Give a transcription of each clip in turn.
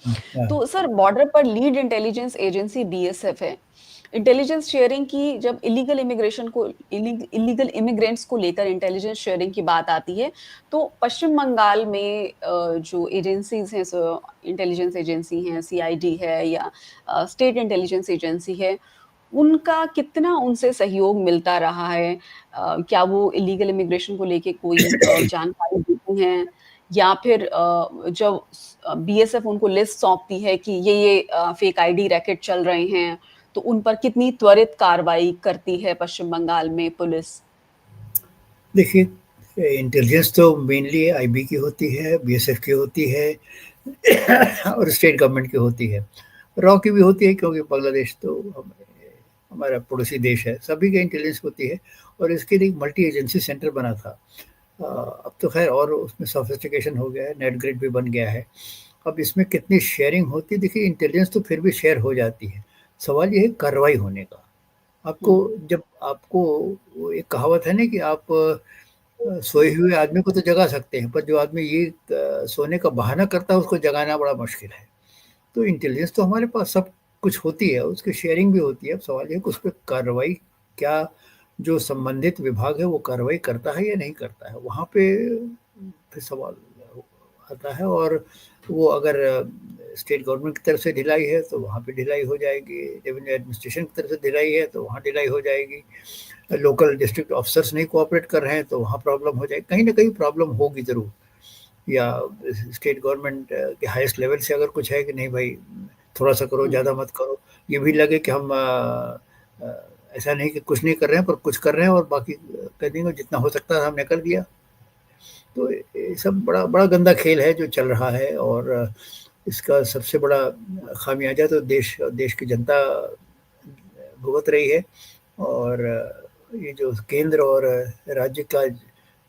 हाँ। तो sir border पर लीड इंटेलिजेंस एजेंसी बीएसएफ है। इंटेलिजेंस शेयरिंग की जब इलीगल इमिग्रेंट्स को लेकर इंटेलिजेंस शेयरिंग की बात आती है, तो पश्चिम बंगाल में जो एजेंसीज़ हैं इंटेलिजेंस एजेंसी हैं, सीआईडी है या स्टेट इंटेलिजेंस एजेंसी है, उनका कितना उनसे सहयोग मिलता रहा है? क्या वो इलीगल इमिग्रेशन को लेके कोई जानकारी देती हैं? या फिर जब बीएसएफ उनको लिस्ट सौंपती है कि ये फेक आईडी रैकेट चल रहे हैं, तो उन पर कितनी त्वरित कार्रवाई करती है पश्चिम बंगाल में पुलिस? देखिए, इंटेलिजेंस तो मेनली आईबी की होती है, बीएसएफ की होती है और स्टेट गवर्नमेंट की होती है। रॉ की भी होती है क्योंकि बांग्लादेश तो हमारा पड़ोसी देश है, सभी की इंटेलिजेंस होती है और इसके लिए एक मल्टी एजेंसी सेंटर बना था। अब तो खैर और उसमें सोफिस्टिकेशन हो गया है, नेट ग्रिड भी बन गया है। अब इसमें कितनी शेयरिंग होती है, देखिए इंटेलिजेंस तो फिर भी शेयर हो जाती है। सवाल ये है कार्रवाई होने का। आपको हुँ, जब आपको वो एक कहावत है ना कि आप सोए हुए आदमी को तो जगा सकते हैं, पर जो आदमी ये सोने का बहाना करता है उसको जगाना बड़ा मुश्किल है। तो इंटेलिजेंस तो हमारे पास सब कुछ होती है, उसकी शेयरिंग भी होती है। अब सवाल ये है कि उस पे कार्रवाई क्या जो संबंधित विभाग है वो कार्रवाई करता है या नहीं करता है? वहाँ पे फिर सवाल आता है और वो अगर स्टेट गवर्नमेंट की तरफ से ढिलाई है तो वहाँ पे ढिलाई हो जाएगी, रेवेन्यू एडमिनिस्ट्रेशन की तरफ से ढिलाई है तो वहाँ ढिलाई हो जाएगी, लोकल डिस्ट्रिक्ट ऑफिसर्स नहीं कोऑपरेट कर रहे हैं तो वहाँ प्रॉब्लम हो जाएगी, कहीं न कहीं प्रॉब्लम होगी ज़रूर। या स्टेट गवर्नमेंट के हाईएस्ट लेवल से अगर कुछ है कि नहीं भाई थोड़ा-सा करो, हुँ। ज़्यादा मत करो। ये भी लगे कि हम ऐसा नहीं कि कुछ नहीं कर रहे हैं पर कुछ कर रहे हैं और बाकी कह देंगे जितना हो सकता था हमने कर दिया। तो ये सब बड़ा बड़ा गंदा खेल है जो चल रहा है और इसका सबसे बड़ा खामियाजा तो देश की जनता भुगत रही है और ये जो केंद्र और राज्य का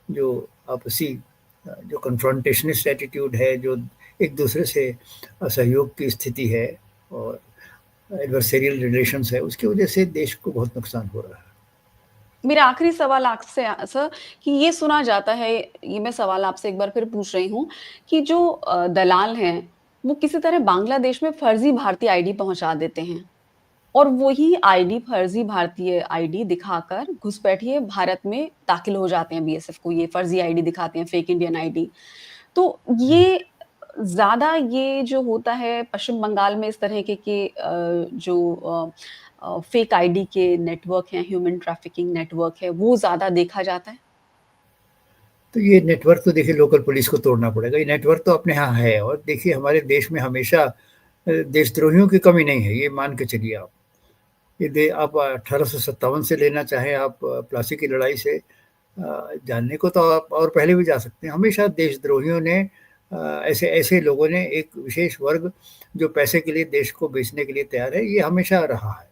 जो आपसी जो कन्फ्रंटेशनिस्ट एटीट्यूड है, जो एक-दूसरे से असहयोग की स्थिति है और एडवर्सरियल रिलेशंस है, उसकी वजह से देश को बहुत नुकसान हो रहा है। मेरा आखिरी सवाल आपसे सर कि ये सुना जाता है, ये मैं सवाल आपसे एक बार फिर पूछ रही हूँ कि जो दलाल हैं, वो किसी तरह बांग्लादेश में फर्ज़ी भारतीय आईडी पहुँचा देते हैं और वही आईडी फर्ज़ी भारतीय आईडी दिखाकर घुसपैठिए भारत में दाखिल हो जाते हैं बीएसएफ को ये फर्ज़ी आईडी दिखाते हैं, फेक इंडियन आईडी। तो ये ज़्यादा ये जो होता है पश्चिम बंगाल में इस तरह के जो फेक आईडी के नेटवर्क हैं, ह्यूमन ट्रैफिकिंग नेटवर्क है, वो ज़्यादा देखा जाता है? तो ये नेटवर्क तो देखिए लोकल पुलिस को तोड़ना पड़ेगा, ये नेटवर्क तो अपने यहाँ है और देखिए हमारे देश में हमेशा देशद्रोहियों की कमी नहीं है, ये मान के चलिए आप। ये दे आप 1857 से लेना चाहें आप प्लासी की लड़ाई से जानने को तो आप और पहले भी जा सकते हैं। हमेशा देशद्रोहियों ने ऐसे ऐसे लोगों ने एक विशेष वर्ग जो पैसे के लिए देश को बेचने के लिए तैयार है, ये हमेशा रहा है।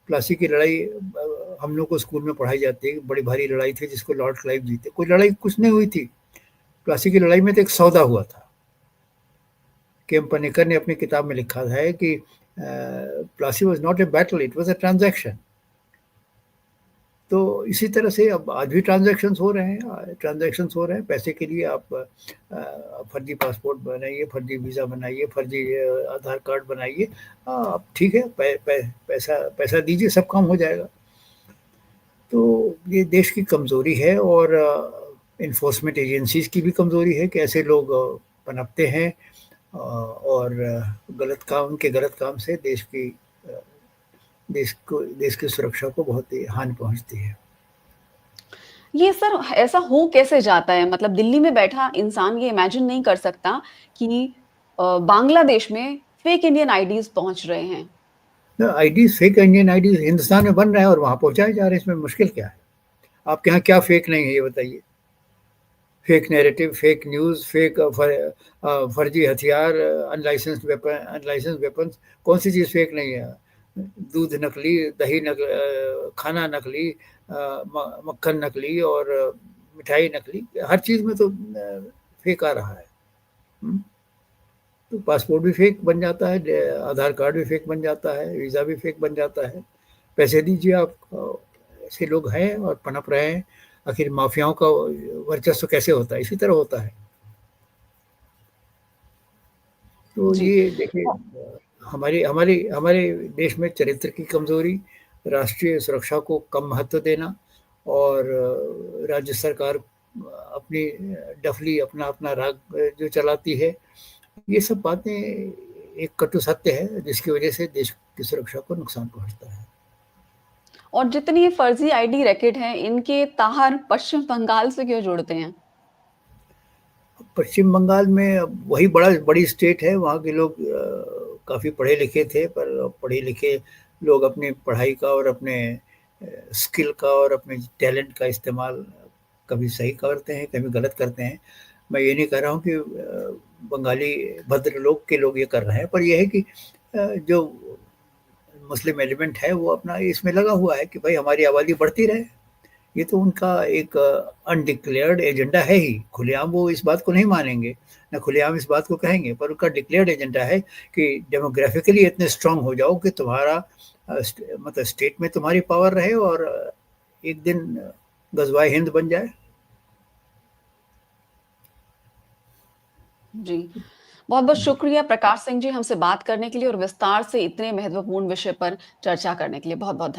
प्लासी की लड़ाई हम लोग को स्कूल में पढ़ाई जाती है, बड़ी भारी लड़ाई थी जिसको लॉर्ड क्लाइव जीते। कोई लड़ाई कुछ नहीं हुई थी। प्लासी की लड़ाई में तो एक सौदा हुआ था। केम पनेकर ने अपनी किताब में लिखा है कि Plassey was not a battle, it was a transaction. तो इसी तरह से अब आज भी ट्रांज़ैक्शंस हो रहे हैं ट्रांज़ैक्शंस हो रहे हैं, पैसे के लिए आप फर्जी पासपोर्ट बनाइए, फर्जी वीज़ा बनाइए, फर्जी आधार कार्ड बनाइए। अब ठीक है, पैसा पैसा दीजिए, सब काम हो जाएगा। तो ये देश की कमज़ोरी है और एनफोर्समेंट एजेंसीज़ की भी कमज़ोरी है कि ऐसे लोग पनपते हैं और गलत काम से अ, देश की सुरक्षा को बहुत ही हानि पहुँचती है। ये सर ऐसा हो कैसे जाता है? मतलब दिल्ली में बैठा इंसान ये इमेजिन नहीं कर सकता कि बांग्लादेश में फेक इंडियन आईडीज़ पहुँच रहे हैं। IDs fake Indian IDs Hindustan में बन रहे हैं और वहाँ पहुँचाए जा रहे हैं, इसमें मुश्किल क्या है? आपके यहाँ क्या फेक नहीं है ये बताइए? फेक नैरेटिव, फेक न्यूज़, फर्जी हथियार, अनलाइसेंस्ड वेपन्स कौन-सी चीज़ फेक नहीं है? दूध नकली, खाना नकली, मक्खन नकली और मिठाई नकली, हर चीज़ में तो फेक आ रहा है। हुँ? तो पासपोर्ट भी फेक बन जाता है, आधार कार्ड भी फेक बन जाता है, वीज़ा भी फेक बन जाता है। पैसे दीजिए आप ऐसे लोग हैं और पनप रहे हैं। आखिर माफियाओं का वर्चस्व कैसे होता है? इसी तरह होता है। तो जी। ये देखिए हमारे हमारे हमारे देश में चरित्र की कमज़ोरी, राष्ट्रीय सुरक्षा को कम महत्व देना और राज्य सरकार अपनी डफली अपना-अपना राग जो चलाती है, ये सब बातें एक कटु सत्य है, जिसकी वजह से देश की सुरक्षा को नुकसान पहुँचता है। और जितनी ये फर्जी आईडी रैकेट हैं, इनके तार पश्चिम बंगाल से क्यों जुड़ते हैं? पश्चिम बंगाल में अब वही बड़ी स्टेट है, वहाँ के लोग काफ़ी पढ़े-लिखे थे, पर पढ़े-लिखे लोग अपनी पढ़ाई का और अपने स्किल का और अपने टैलेंट का इस्तेमाल कभी सही करते हैं, कभी गलत करते हैं। मैं ये नहीं कह रहा हूँ कि बंगाली भद्रलोक के लोग ये कर रहे हैं, पर ये है कि जो मुस्लिम एलिमेंट है, वो अपना इसमें लगा हुआ है कि भाई हमारी आबादी बढ़ती रहे। ये तो उनका एक अनडिक्लेयर्ड एजेंडा है ही, खुलेआम वो इस बात को नहीं मानेंगे, ना खुलेआम इस बात को कहेंगे, पर उनका डिक्लेयर्ड एजेंडा है कि डेमोग्राफिकली इतने स्ट्रॉन्ग हो जाओ कि तुम्हारा मतलब स्टेट में तुम्हारी पावर रहे और एक दिन गज़वाए हिंद बन जाए। जी। बहुत-बहुत शुक्रिया प्रकाश सिंह जी हमसे बात करने के लिए और विस्तार से इतने महत्वपूर्ण विषय पर चर्चा करने के लिए। बहुत-बहुत धन्य